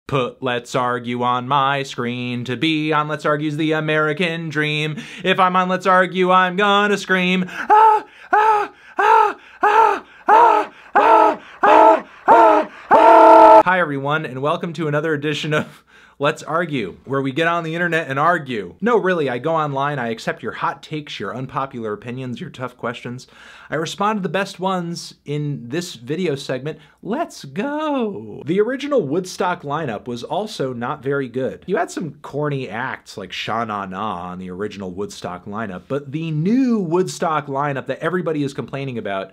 Put Let's Argue on my screen. To be on Let's Argue's the American dream. If I'm on Let's Argue, I'm gonna scream. Ah, ah, ah, ah, ah, ah, ah, ah, ah. Hi everyone, and welcome to another edition of Let's Argue, where we get on the internet and argue. No, really, I go online, I accept your hot takes, your unpopular opinions, your tough questions. I respond to the best ones in this video segment. Let's go! The original Woodstock lineup was also not very good. You had some corny acts like Sha Na Na on the original Woodstock lineup, but the new Woodstock lineup that everybody is complaining about,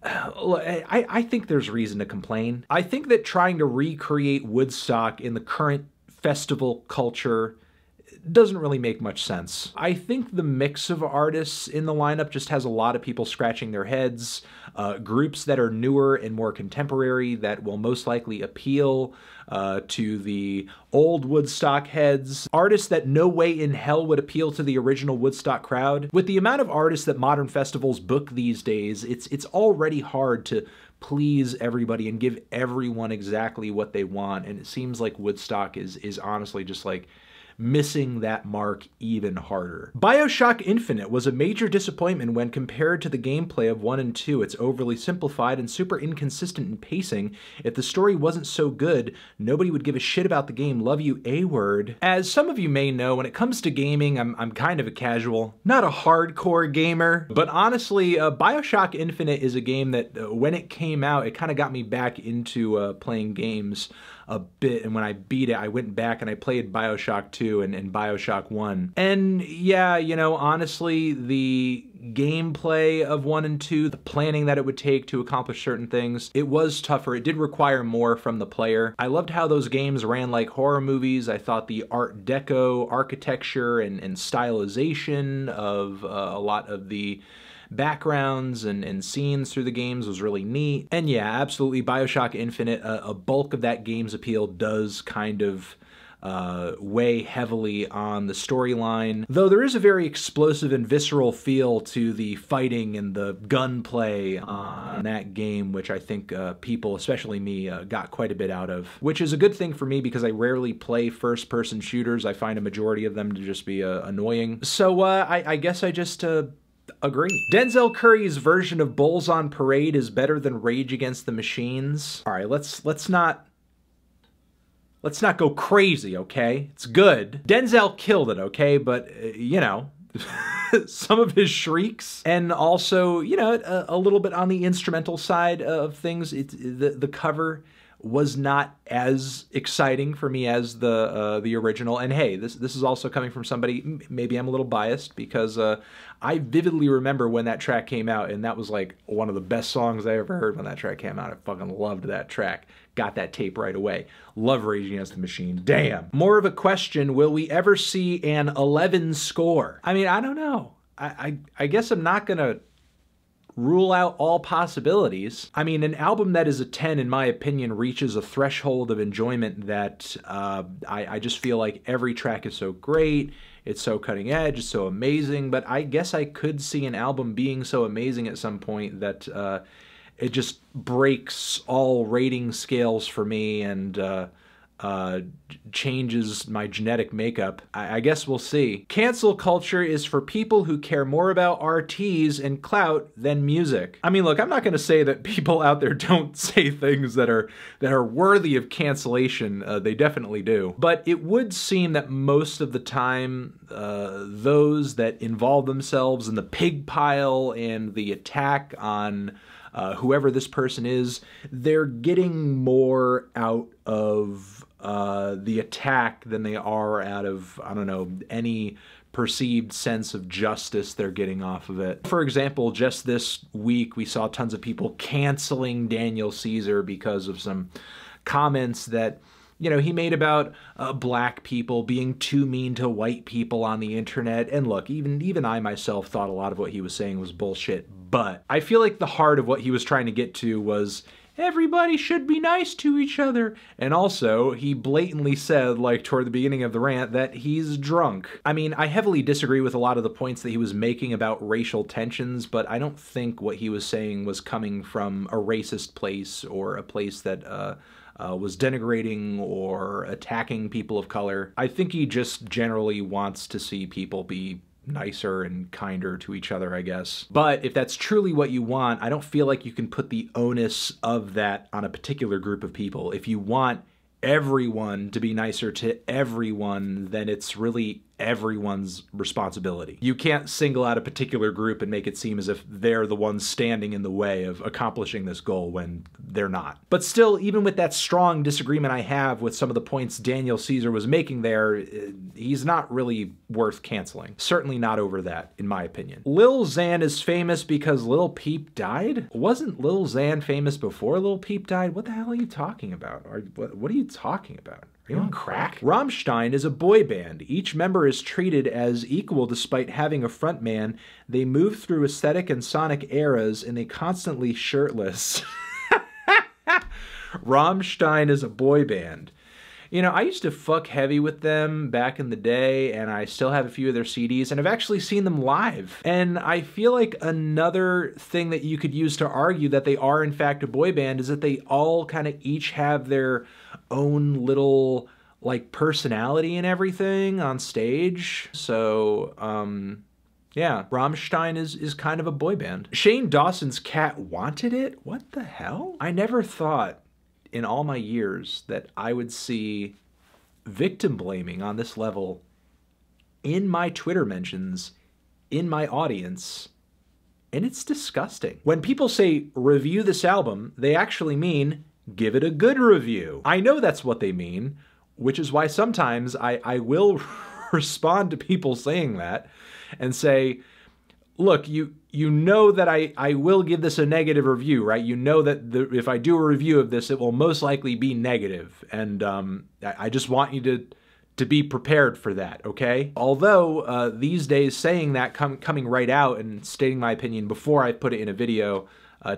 I think there's reason to complain. I think that trying to recreate Woodstock in the current festival culture doesn't really make much sense. I think the mix of artists in the lineup just has a lot of people scratching their heads, groups that are newer and more contemporary that will most likely appeal to the old Woodstock heads, artists that no way in hell would appeal to the original Woodstock crowd. With the amount of artists that modern festivals book these days, it's already hard to please everybody and give everyone exactly what they want, and it seems like Woodstock is honestly just like missing that mark even harder. Bioshock Infinite was a major disappointment when compared to the gameplay of 1 and 2. It's overly simplified and super inconsistent in pacing. If the story wasn't so good, nobody would give a shit about the game. Love you, A-word. As some of you may know, when it comes to gaming, I'm kind of a casual, not a hardcore gamer, but honestly, Bioshock Infinite is a game that when it came out, it kind of got me back into playing games a bit, and when I beat it, I went back and I played Bioshock 2 and Bioshock 1. And yeah, you know, honestly, the gameplay of 1 and 2, the planning that it would take to accomplish certain things, it was tougher. It did require more from the player. I loved how those games ran like horror movies. I thought the Art Deco architecture and stylization of a lot of the backgrounds and scenes through the games was really neat. And yeah, absolutely, Bioshock Infinite, a bulk of that game's appeal does kind of weigh heavily on the storyline, though there is a very explosive and visceral feel to the fighting and the gunplay on that game, which I think people, especially me, got quite a bit out of, which is a good thing for me because I rarely play first-person shooters. I find a majority of them to just be annoying. So I guess I just agree. Denzel Curry's version of Bulls on Parade is better than Rage Against the Machines. All right, let's not go crazy, okay? It's good. Denzel killed it, okay? But you know, some of his shrieks, and also, you know, a little bit on the instrumental side of things. The cover was not as exciting for me as the original. And hey, this is also coming from somebody, maybe I'm a little biased, because I vividly remember when that track came out, and that was like one of the best songs I ever heard when that track came out. I fucking loved that track. Got that tape right away. Love Rage Against the Machine. Damn. More of a question, will we ever see an 11 score? I mean, I don't know. I guess I'm not gonna rule out all possibilities. I mean, an album that is a 10, in my opinion, reaches a threshold of enjoyment that I just feel like every track is so great, it's so cutting edge, it's so amazing, but I guess I could see an album being so amazing at some point that it just breaks all rating scales for me and changes my genetic makeup. I guess we'll see. Cancel culture is for people who care more about RTs and clout than music. I mean, look, I'm not going to say that people out there don't say things that are worthy of cancellation. They definitely do. But it would seem that most of the time, those that involve themselves in the pig pile and the attack on whoever this person is, they're getting more out of the attack than they are out of, I don't know, any perceived sense of justice they're getting off of it. For example, just this week we saw tons of people canceling Daniel Caesar because of some comments that, you know, he made about black people being too mean to white people on the internet. And look, even I myself thought a lot of what he was saying was bullshit, but I feel like the heart of what he was trying to get to was everybody should be nice to each other. And also, he blatantly said, like toward the beginning of the rant, that he's drunk. I mean, I heavily disagree with a lot of the points that he was making about racial tensions, but I don't think what he was saying was coming from a racist place or a place that was denigrating or attacking people of color. I think he just generally wants to see people be nicer and kinder to each other, I guess. But if that's truly what you want, I don't feel like you can put the onus of that on a particular group of people. If you want everyone to be nicer to everyone, then it's really everyone's responsibility. You can't single out a particular group and make it seem as if they're the ones standing in the way of accomplishing this goal when they're not. But still, even with that strong disagreement I have with some of the points Daniel Caesar was making there, he's not really worth canceling. Certainly not over that, in my opinion. Lil Xan is famous because Lil Peep died? Wasn't Lil Xan famous before Lil Peep died? What the hell are you talking about? What are you talking about? Are you on crack? Rammstein is a boy band. Each member is treated as equal despite having a frontman. They move through aesthetic and sonic eras and they constantly shirtless. Rammstein is a boy band. You know, I used to fuck heavy with them back in the day, and I still have a few of their CDs, and I've actually seen them live. And I feel like another thing that you could use to argue that they are in fact a boy band is that they all kind of each have their own little, like, personality and everything on stage. So, yeah, Rammstein is kind of a boy band. Shane Dawson's cat wanted it? What the hell? I never thought in all my years that I would see victim blaming on this level in my Twitter mentions, in my audience, and it's disgusting. When people say review this album, they actually mean give it a good review. I know that's what they mean, which is why sometimes I will respond to people saying that and say, look, you know that I will give this a negative review, right? You know that if I do a review of this, it will most likely be negative. And I just want you to be prepared for that, okay? Although these days saying that, coming right out and stating my opinion before I put it in a video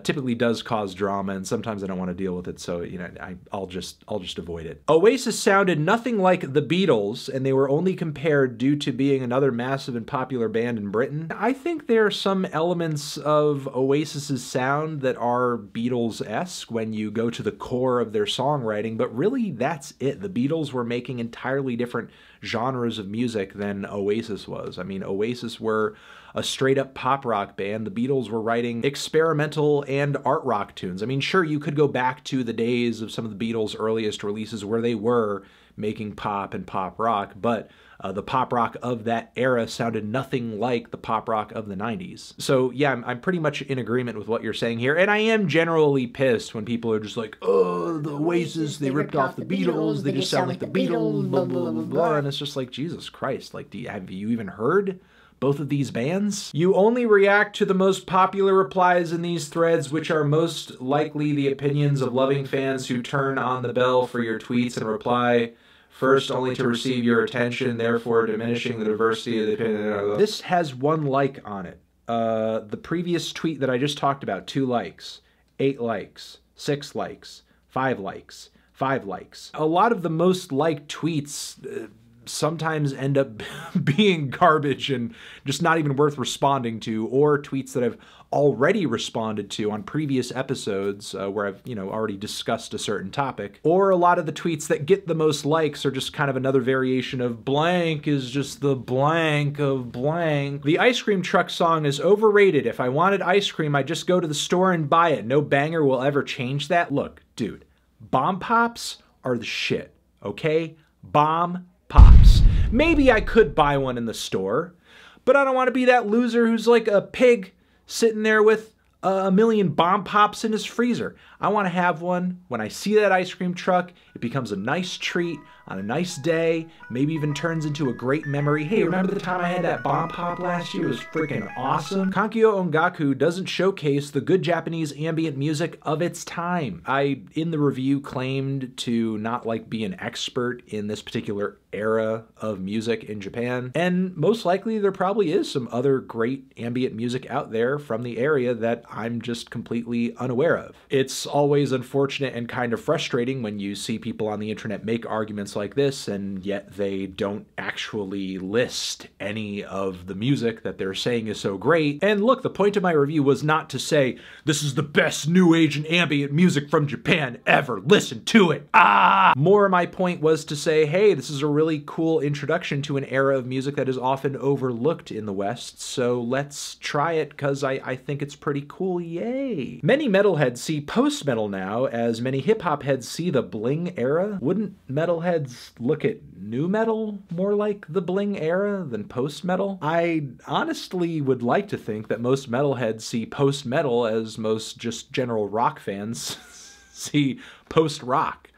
typically does cause drama, and sometimes I don't want to deal with it, so you know I'll just avoid it. Oasis sounded nothing like the Beatles, and they were only compared due to being another massive and popular band in Britain. I think there are some elements of Oasis's sound that are Beatles-esque when you go to the core of their songwriting, but really that's it. The Beatles were making entirely different genres of music than Oasis was. I mean, Oasis were a straight-up pop rock band. The Beatles were writing experimental and art rock tunes. I mean, sure, you could go back to the days of some of the Beatles' earliest releases where they were making pop and pop rock, but the pop rock of that era sounded nothing like the pop rock of the 90s. So yeah, I'm pretty much in agreement with what you're saying here, and I am generally pissed when people are just like, oh, the Oasis, they ripped off the Beatles, they just sound like the Beatles, blah, blah, blah, blah, and it's just like, Jesus Christ, like, have you even heard both of these bands? You only react to the most popular replies in these threads, which are most likely the opinions of loving fans who turn on the bell for your tweets and reply first only to receive your attention, therefore diminishing the diversity of the opinion. This has 1 like on it. The previous tweet that I just talked about, 2 likes, 8 likes, 6 likes, 5 likes, 5 likes. A lot of the most liked tweets sometimes end up being garbage and just not even worth responding to, or tweets that I've already responded to on previous episodes where I've, you know, already discussed a certain topic. Or a lot of the tweets that get the most likes are just kind of another variation of blank is just the blank of blank. The ice cream truck song is overrated. If I wanted ice cream, I'd just go to the store and buy it. No banger will ever change that. Look, dude, bomb pops are the shit, okay? Bomb pops. Maybe I could buy one in the store, but I don't want to be that loser who's like a pig sitting there with a million bomb pops in his freezer. I want to have one. When I see that ice cream truck, it becomes a nice treat on a nice day, maybe even turns into a great memory. Hey, remember the time I had that bomb pop last year? It was freaking awesome. Kankyo Ongaku doesn't showcase the good Japanese ambient music of its time. I, in the review, claimed to not like be an expert in this particular era of music in Japan, and most likely there probably is some other great ambient music out there from the area that I'm just completely unaware of. It's always unfortunate and kind of frustrating when you see people on the internet make arguments like this and yet they don't actually list any of the music that they're saying is so great. And look, the point of my review was not to say, this is the best new age and ambient music from Japan ever, listen to it. More my point was to say, hey, this is a really cool introduction to an era of music that is often overlooked in the West, so let's try it because I think it's pretty cool, yay. Many metalheads see post-metal now as many hip-hop heads see the bling era. Wouldn't metalheads look at new metal more like the bling era than post-metal? I honestly would like to think that most metalheads see post-metal as most just general rock fans see post-rock,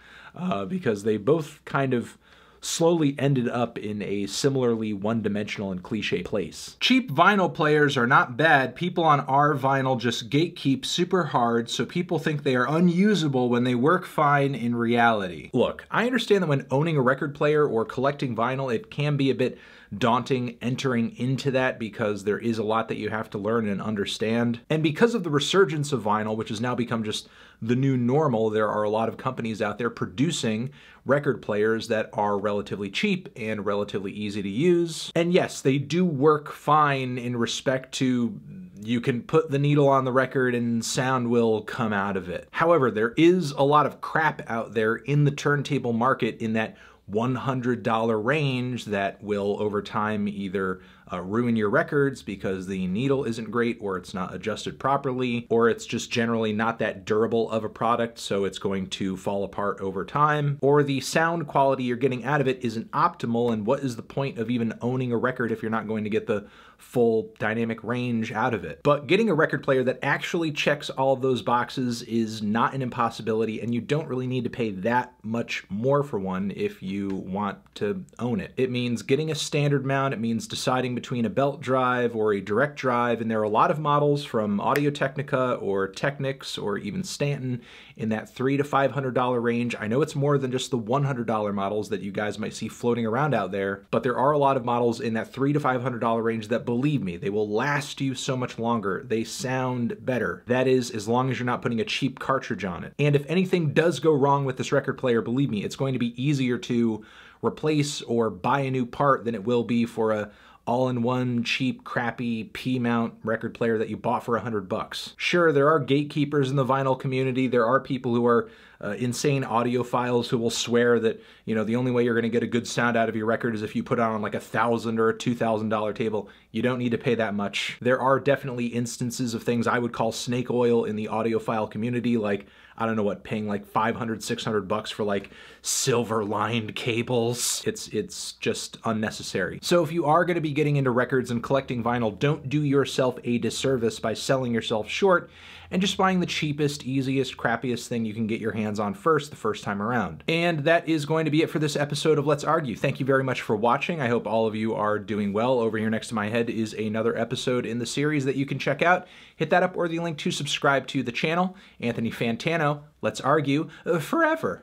because they both kind of slowly ended up in a similarly one-dimensional and cliche place. Cheap vinyl players are not bad. People on our vinyl just gatekeep super hard, so people think they are unusable when they work fine in reality. Look, I understand that when owning a record player or collecting vinyl, it can be a bit daunting entering into that because there is a lot that you have to learn and understand. And because of the resurgence of vinyl, which has now become just the new normal, there are a lot of companies out there producing record players that are relatively cheap and relatively easy to use. And yes, they do work fine in respect to you can put the needle on the record and sound will come out of it. However, there is a lot of crap out there in the turntable market in that $100 range that will over time either ruin your records because the needle isn't great or it's not adjusted properly, or it's just generally not that durable of a product, so it's going to fall apart over time, or the sound quality you're getting out of it isn't optimal, and what is the point of even owning a record if you're not going to get the full dynamic range out of it? But getting a record player that actually checks all of those boxes is not an impossibility, and you don't really need to pay that much more for one if you want to own it. It means getting a standard mount, it means deciding between a belt drive or a direct drive, and there are a lot of models from Audio-Technica or Technics or even Stanton in that $300 to $500 range. I know it's more than just the $100 models that you guys might see floating around out there, but there are a lot of models in that $300 to $500 range that, believe me, they will last you so much longer. They sound better. That is, as long as you're not putting a cheap cartridge on it. And if anything does go wrong with this record player, believe me, it's going to be easier to replace or buy a new part than it will be for a all-in-one cheap crappy P-mount record player that you bought for $100. Sure, there are gatekeepers in the vinyl community. There are people who are insane audiophiles who will swear that, you know, the only way you're going to get a good sound out of your record is if you put it on like $1,000 or a $2,000 table. You don't need to pay that much. There are definitely instances of things I would call snake oil in the audiophile community, like, I don't know what, paying like $500, $600 for like silver-lined cables. It's just unnecessary. So if you are going to be getting into records and collecting vinyl, don't do yourself a disservice by selling yourself short and just buying the cheapest, easiest, crappiest thing you can get your hands on first the first time around. And that is going to be it for this episode of Let's Argue. Thank you very much for watching. I hope all of you are doing well. Over here next to my head is another episode in the series that you can check out. Hit that up or the link to subscribe to the channel. Anthony Fantano, Let's Argue forever.